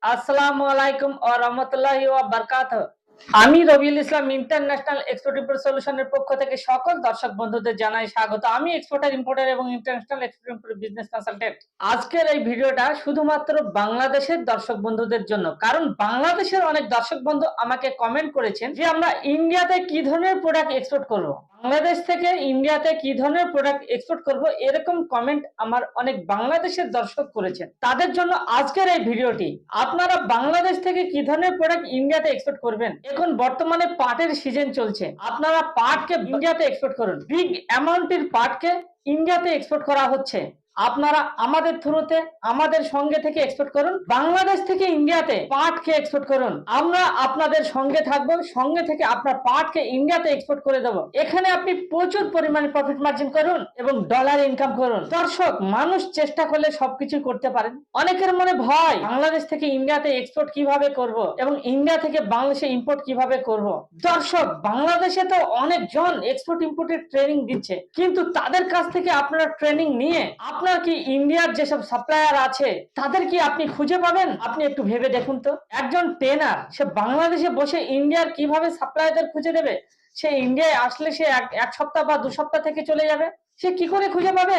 আসসালামু আলাইকুম ওয়া রাহমাতুল্লাহি ওয়া বারাকাতুহু। আমি Rabiul Islam international export import সলিউশনের পক্ষ থেকে সকল দর্শক বন্ধুদের জানাই স্বাগত। আমি এক্সপোর্টার ইম্পোর্টার এবং international export import business consultant. আজকের এই ভিডিওটা শুধুমাত্র বাংলাদেশের দর্শক বন্ধুদের জন্য, কারণ বাংলাদেশের অনেক দর্শক বন্ধু আমাকে কমেন্ট করেছেন যে আমরা ইন্ডিয়াতে কি ধরনের প্রোডাক্ট এক্সপোর্ট করব। বাংলাদেশ থেকে ইন্ডিয়াতে কি ধরনের প্রোডাক্ট এক্সপোর্ট করব, এরকম কমেন্ট আমার অনেক বাংলাদেশের দর্শক করেছেন। তাদের জন্য আজকের এই ভিডিওটি। আপনারা বাংলাদেশ থেকে কি ধরনের প্রোডাক্ট ইন্ডিয়াতে এক্সপোর্ট করবেন। এখন বর্তমানে পাটের সিজন চলছে, আপনারা পাটকে ইন্ডিয়াতে এক্সপোর্ট করুন। বিগ অ্যামাউন্টের পাটকে ইন্ডিয়াতে এক্সপোর্ট করা হচ্ছে। আপনারা আমাদের থ্রুতে আমাদের সঙ্গে থেকে এক্সপোর্ট করুন। বাংলাদেশ থেকে ইন্ডিয়াতে পাটকে এক্সপোর্ট করুন। আমরা আপনাদের সঙ্গে থাকবো, সঙ্গে থেকে আপনার পাটকে ইন্ডিয়াতে এক্সপোর্ট করে দেবো। এখানে আপনি প্রচুর পরিমাণে প্রফিট মার্জিন করুন এবং ডলার ইনকাম করুন। দর্শক, মানুষ চেষ্টা করলে সবকিছু করতে পারেন। অনেকের মনে ভয়, বাংলাদেশ থেকে ইন্ডিয়াতে এক্সপোর্ট কিভাবে করব এবং ইন্ডিয়া থেকে বাংলাদেশে ইম্পোর্ট কিভাবে করব। দর্শক, বাংলাদেশে তো অনেকজন এক্সপোর্ট ইম্পোর্টের ট্রেনিং দিচ্ছে, কিন্তু তাদের কাছ থেকে আপনারা ট্রেনিং নিয়ে আপনার কি ইন্ডিয়ার যেসব সাপ্লায়ার আছে তাদের কি আপনি খুঁজে পাবেন? আপনি একটু ভেবে দেখুন তো। একজন ট্রেনার সে বাংলাদেশে বসে ইন্ডিয়ার কিভাবে সাপ্লায়ারদের খুঁজে দেবে? সে ইন্ডিয়ায় আসলে সে এক সপ্তাহ বা 2 সপ্তাহ থেকে চলে যাবে, সে কি করে খুঁজে পাবে?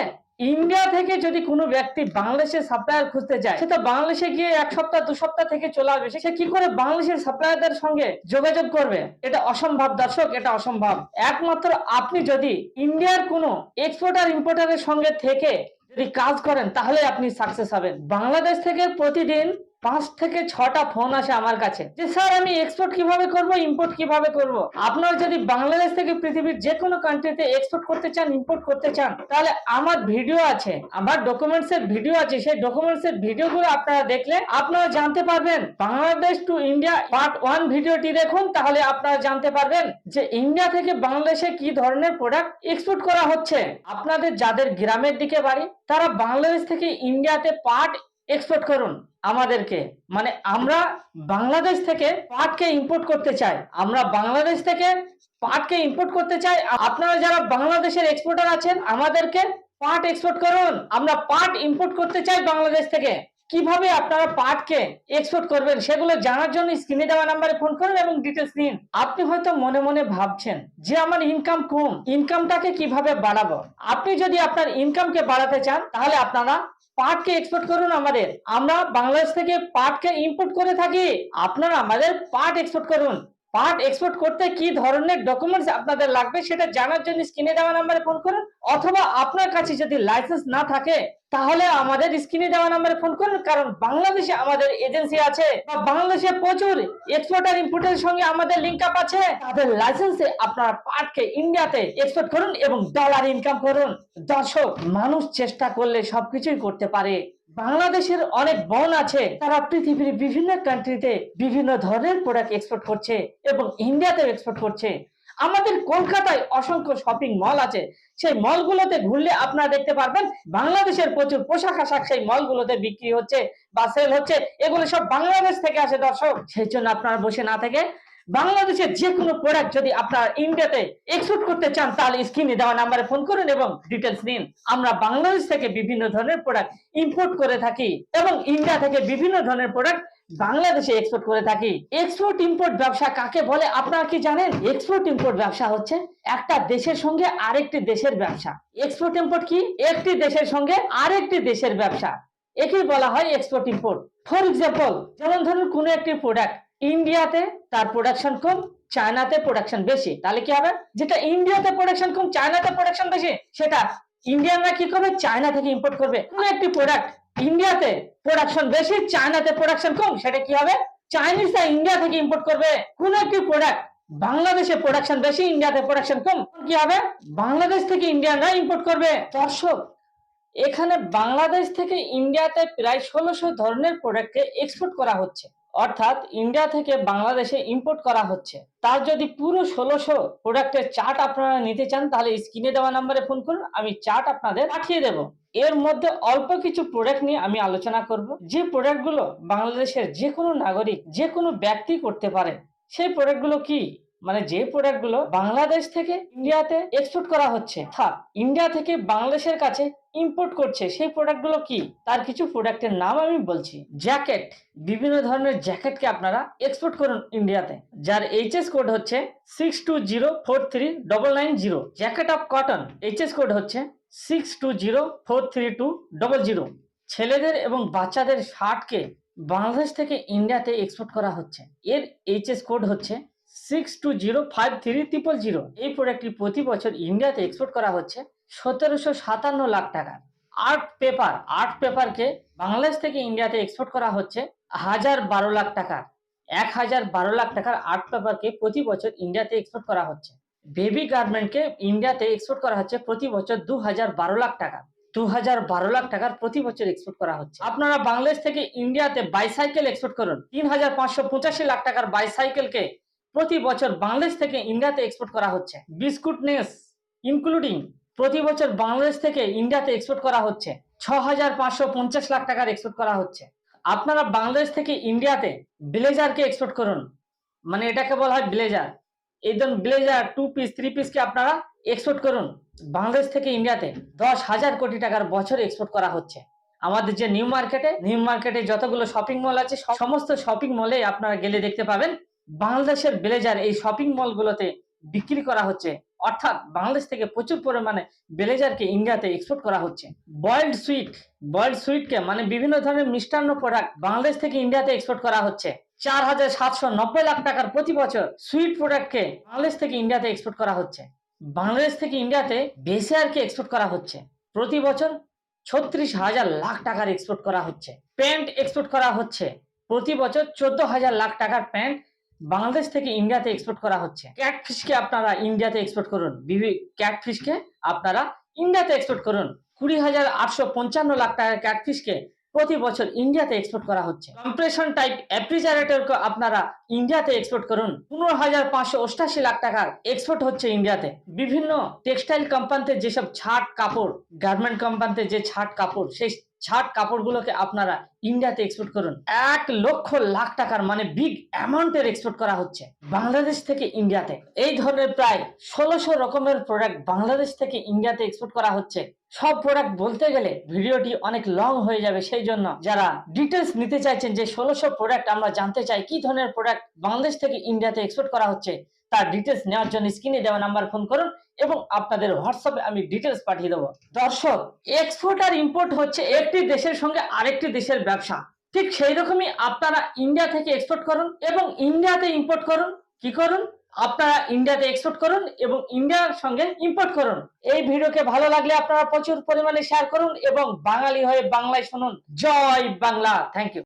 ইন্ডিয়া থেকে যদি কোনো ব্যক্তি বাংলাদেশের সাপ্লায়ার খুঁজতে যায়, সে তো বাংলাদেশে গিয়ে 1 সপ্তাহ 2 সপ্তাহ থেকে চলে আসবে। সে কি করে বাংলাদেশের সাপ্লায়ারদের সঙ্গে যোগাযোগ করবে? এটা অসম্ভব দর্শক, এটা অসম্ভব। একমাত্র আপনি যদি ইন্ডিয়ার কোনো এক্সপোর্টার ইম্পোর্টারের সঙ্গে থেকে যদি কাজ করেন, তাহলে আপনি সাকসেস হবেন। বাংলাদেশ থেকে প্রতিদিন 5 থেকে 6টা ফোন আসে আমার কাছে যে স্যার আমি এক্সপোর্ট কিভাবে করব, ইম্পোর্ট কিভাবে করব। আপনারা যদি বাংলাদেশ থেকে পৃথিবীর যে কোনো কান্ট্রিতে এক্সপোর্ট করতে চান, ইম্পোর্ট করতে চান, তাহলে আমার ভিডিও আছে, আমার ডকুমেন্টস এর ভিডিও আছে। সেই ডকুমেন্টস এর ভিডিওগুলো আপনারা দেখলে আপনারা জানতে পারবেন। বাংলাদেশ টু ইন্ডিয়া পার্ট 1 ভিডিওটি দেখুন, তাহলে আপনারা জানতে পারবেন যে ইন্ডিয়া থেকে বাংলাদেশে কি ধরনের প্রোডাক্ট এক্সপোর্ট করা হচ্ছে। আপনাদের যাদের গ্রামের দিকে বাড়ি, তারা বাংলাদেশ থেকে ইন্ডিয়াতে পাট এক্সপোর্ট করুন আমাদেরকে। মানে আমরা বাংলাদেশ থেকে পাটকে ইম্পোর্ট করতে চাই, আমরা বাংলাদেশ থেকে পাটকে ইম্পোর্ট করতে চাই। আপনারা যারা বাংলাদেশের এক্সপোর্টার আছেন, আমাদেরকে পাট এক্সপোর্ট করুন। আমরা পাট ইম্পোর্ট করতে চাই বাংলাদেশ থেকে। কিভাবে আপনারা পাটকে এক্সপোর্ট করবেন সেগুলো জানার জন্য স্ক্রিনে দেওয়া নাম্বারে ফোন করুন এবং ডিটেলস নিন। আপনি হয়তো মনে মনে ভাবছেন যে আমার ইনকাম কম, ইনকামটাকে কিভাবে বাড়াবো। আপনি যদি আপনার ইনকামকে বাড়াতে চান, তাহলে আপনারা পাটকে এক্সপোর্ট করুন আমাদের। আমরা বাংলাদেশ থেকে পাটকে ইম্পোর্ট করে থাকি, আপনারা আমাদের পাট এক্সপোর্ট করুন। পাট এক্সপোর্ট করতে কি ধরনের ডকুমেন্টস আপনাদের লাগবে সেটা জানার জন্য স্ক্রিনে দেওয়া নাম্বারে ফোন করুন। অথবা আপনার কাছে যদি লাইসেন্স না থাকে, তাহলে আমাদের স্ক্রিনে দেওয়া নাম্বারে ফোন করুন। কারণ বাংলাদেশে আমাদের এজেন্সি আছে, বা বাংলাদেশে প্রচুর এক্সপোর্টার ইম্পোর্টের সঙ্গে আমাদের লিংক আপ আছে। তাদের লাইসেন্সে আপনারা পাটকে ইন্ডিয়াতে এক্সপোর্ট করুন এবং ডলার ইনকাম করুন। দর্শক, মানুষ চেষ্টা করলে সবকিছুই করতে পারে। বাংলাদেশের অনেক বোন আছে, তারা পৃথিবীর বিভিন্ন কান্ট্রিতে বিভিন্ন ধরনের প্রোডাক্ট এক্সপোর্ট করছে এবং ইন্ডিয়াতে এক্সপোর্ট করছে। আমাদের কলকাতায় অসংখ্য শপিং মল আছে, সেই মলগুলোতে ঘুরলে আপনারা দেখতে পারবেন বাংলাদেশের প্রচুর পোশাক আশাক সেই মলগুলোতে বিক্রি হচ্ছে বা সেল হচ্ছে। এগুলো সব বাংলাদেশ থেকে আসে দর্শক। সেই জন্য আপনারা বসে না থেকে বাংলাদেশের যে কোনো প্রোডাক্ট যদি আপনারা ইন্ডিয়াতে এক্সপোর্ট করতে চান, তাহলে স্ক্রিনে দেওয়া নাম্বারে ফোন করুন এবং ডিটেলস নিন। আমরা বাংলাদেশ থেকে বিভিন্ন ধরনের প্রোডাক্ট ইম্পোর্ট করে থাকি এবং ইন্ডিয়া থেকে বিভিন্ন ধরনের প্রোডাক্ট বাংলাদেশে এক্সপোর্ট করে থাকি। এক্সপোর্ট ইম্পোর্ট ব্যবসা কাকে বলে আপনারা কি জানেন? এক্সপোর্ট ইম্পোর্ট ব্যবসা হচ্ছে একটা দেশের সঙ্গে আরেকটি দেশের ব্যবসা। এক্সপোর্ট ইম্পোর্ট কি? একটি দেশের সঙ্গে আরেকটি দেশের ব্যবসা, একেই বলা হয় এক্সপোর্ট ইম্পোর্ট। ফর এক্সাম্পল, যেমন ধরুন কোনো একটি প্রোডাক্ট ইন্ডিয়াতে তার প্রোডাকশন কম, চায়নাতে প্রোডাকশন বেশি, তাহলে কি হবে? যেটা ইন্ডিয়াতে প্রোডাকশন কম, চায়নাতে প্রোডাকশন বেশি, সেটা ইন্ডিয়ানরা কি করবে? চায়না থেকে ইম্পোর্ট করবে। কোনো একটি প্রোডাক্ট ইন্ডিয়াতে প্রোডাকশন বেশি, চায়নাতে প্রোডাকশন কম, সেটা কি হবে? চাইনিজরা ইন্ডিয়া থেকে ইম্পোর্ট করবে। কোন একটি প্রোডাক্ট বাংলাদেশে প্রোডাকশন বেশি, ইন্ডিয়াতে প্রোডাকশন কম, কি হবে? বাংলাদেশ থেকে ইন্ডিয়ানরা ইম্পোর্ট করবে। দর্শক, এখানে বাংলাদেশ থেকে ইন্ডিয়াতে প্রায় 1600 ধরনের প্রোডাক্টকে এক্সপোর্ট করা হচ্ছে, অর্থাৎ ইন্ডিয়া থেকে বাংলাদেশে ইম্পোর্ট করা হচ্ছে। তার যদি পুরো 1600 প্রোডাক্টের চার্ট আপনারা নিতে চান, তাহলে স্ক্রিনে দেওয়া নাম্বারে ফোন করুন, আমি চার্ট আপনাদের পাঠিয়ে দেব। এর মধ্যে অল্প কিছু প্রোডাক্ট নিয়ে আমি আলোচনা করব, যে প্রোডাক্টগুলো বাংলাদেশের যে কোনো নাগরিক, যে কোনো ব্যক্তি করতে পারে। সেই প্রোডাক্টগুলো কি? মানে যে প্রোডাক্টগুলো বাংলাদেশ থেকে ইন্ডিয়াতে এক্সপোর্ট করা হচ্ছে, ইন্ডিয়া থেকে বাংলাদেশের কাছে ইম্পোর্ট করছে সেই প্রোডাক্টগুলো কি, তার কিছু প্রোডাক্টের নাম আমি বলছি। জ্যাকেট, বিভিন্ন ধরনের জ্যাকেটকে আপনারা এক্সপোর্ট করুন ইন্ডিয়াতে, যার এইচএস কোড হচ্ছে 62043990। Jacket of cotton, HS code হচ্ছে 62043200। ছেলেদের এবং বাচ্চাদের শার্টকে বাংলাদেশ থেকে ইন্ডিয়াতে এক্সপোর্ট করা হচ্ছে, এর এইচএস কোড হচ্ছে 62053000। এই প্রোডাক্টটি প্রতি বছর ইন্ডিয়াতে এক্সপোর্ট করা হচ্ছে 1757 লাখ টাকার। আর্ট পেপারকে বাংলাদেশ থেকে ইন্ডিয়াতে এক্সপোর্ট করা হচ্ছে 1012 লাখ টাকার। 1012 লাখ টাকার আর্ট পেপারকে প্রতি বছর ইন্ডিয়াতে এক্সপোর্ট করা হচ্ছে। বেবি গার্মেন্টকে ইন্ডিয়াতে এক্সপোর্ট করা হচ্ছে প্রতি বছর 2012 লাখ টাকা। 2012 লাখ টাকার প্রতি বছর এক্সপোর্ট করা হচ্ছে। আপনারা বাংলাদেশ থেকে ইন্ডিয়াতে বাইসাইকেল এক্সপোর্ট করুন, 3585 লাখ টাকার বাইসাইকেলকে প্রতি বছর বাংলাদেশ থেকে ইন্ডিয়াতে এক্সপোর্ট করা হচ্ছে। বিস্কুট নেস ইনক্লুডিং প্রতি বছর বাংলাদেশ থেকে ইন্ডিয়াতে এক্সপোর্ট করা হচ্ছে 6550 লাখ টাকার এক্সপোর্ট করা হচ্ছে। আপনারা বাংলাদেশ থেকে ইন্ডিয়াতে ব্লেজারকে এক্সপোর্ট করুন, মানে এটাকে বলা হয় ব্লেজার। এই ধরুন ব্লেজার 2 পিস 3 পিসকে আপনারা এক্সপোর্ট করুন বাংলাদেশ থেকে ইন্ডিয়াতে, 10,000 কোটি টাকার বছর এক্সপোর্ট করা হচ্ছে। আমাদের যে নিউ মার্কেটে যতগুলো শপিং মল আছে সমস্ত শপিং মলে আপনারা গেলে দেখতে পাবেন বাংলাদেশের ব্লেজার এই শপিং মলগুলোতে বিক্রি করা হচ্ছে। অর্থাৎ বাংলাদেশ থেকে প্রচুর পরিমাণে ব্লেজারকে ইন্ডিয়াতে এক্সপোর্ট করা হচ্ছে। বয়েলড সুইটকে মানে বিভিন্ন ধরনের মিষ্টান্ন প্রোডাক্ট বাংলাদেশ থেকে ইন্ডিয়াতে এক্সপোর্ট করা হচ্ছে 4790 লাখ টাকার প্রতি বছর। সুইট প্রোডাক্টকে বাংলাদেশ থেকে ইন্ডিয়াতে এক্সপোর্ট করা হচ্ছে। বাংলাদেশ থেকে ইন্ডিয়াতে বেসিয়ারকে এক্সপোর্ট করা হচ্ছে প্রতি বছর 36,000 লাখ টাকার এক্সপোর্ট করা হচ্ছে। প্যান্ট এক্সপোর্ট করা হচ্ছে প্রতি বছর 14,000 লাখ টাকার প্যান্ট বাংলাদেশ থেকে ইন্ডিয়াতে এক্সপোর্ট করা হচ্ছে। ক্যাটফিশকে আপনারা ইন্ডিয়াতে এক্সপোর্ট করুন, ক্যাটফিশকে আপনারা ইন্ডিয়াতে এক্সপোর্ট করুন। 20,855 লাখ টাকার ক্যাটফিশকে প্রতি বছর ইন্ডিয়াতে এক্সপোর্ট করা হচ্ছে। কম্প্রেশন টাইপ রেফ্রিজারেটরকে আপনারা ইন্ডিয়াতে এক্সপোর্ট করুন, 15,588 লাখ টাকার এক্সপোর্ট হচ্ছে ইন্ডিয়াতে। বিভিন্ন টেক্সটাইল কোম্পানিতে যেসব ছাট কাপড়, গার্মেন্ট কোম্পানিতে যে ছাট কাপড়, সেই ছাট কাপড়গুলোকে আপনারা ইন্ডিয়াতে এক্সপোর্ট করুন। 1,00,000 টাকার মানে বিগ অ্যামাউন্টের এক্সপোর্ট করা হচ্ছে বাংলাদেশ থেকে ইন্ডিয়াতে। এই ধরনের প্রায় 1600 রকমের প্রোডাক্ট বাংলাদেশ থেকে ইন্ডিয়াতে এক্সপোর্ট করা হচ্ছে। সব প্রোডাক্ট বলতে গেলে ভিডিওটি অনেক লং হয়ে যাবে, সেই জন্য যারা ডিটেলস নিতে চাইছেন যে 1600 প্রোডাক্ট আমরা জানতে চাই কি ধরনের প্রোডাক্ট বাংলাদেশ থেকে ইন্ডিয়াতে এক্সপোর্ট করা হচ্ছে, তার ডিটেলস নেওয়ার জন্য স্ক্রিনে দেওয়া নাম্বার ফোন করুন এবং আপনাদের হোয়াটসঅ্যাপে আমি ডিটেলস পাঠিয়ে দেবো। দর্শক, এক্সপোর্ট আর ইম্পোর্ট হচ্ছে একটি দেশের সঙ্গে আরেকটি দেশের ব্যবসা। ঠিক সেই রকমই আপনারা ইন্ডিয়া থেকে এক্সপোর্ট করুন এবং ইন্ডিয়াতে ইম্পোর্ট করুন। কি করুন? আপনারা ইন্ডিয়াতে এক্সপোর্ট করুন এবং ইন্ডিয়ার সঙ্গে ইম্পোর্ট করুন। এই ভিডিওকে ভালো লাগলে আপনারা প্রচুর পরিমাণে শেয়ার করুন এবং বাঙালি হয়ে বাংলায় শুনুন। জয় বাংলা। Thank you.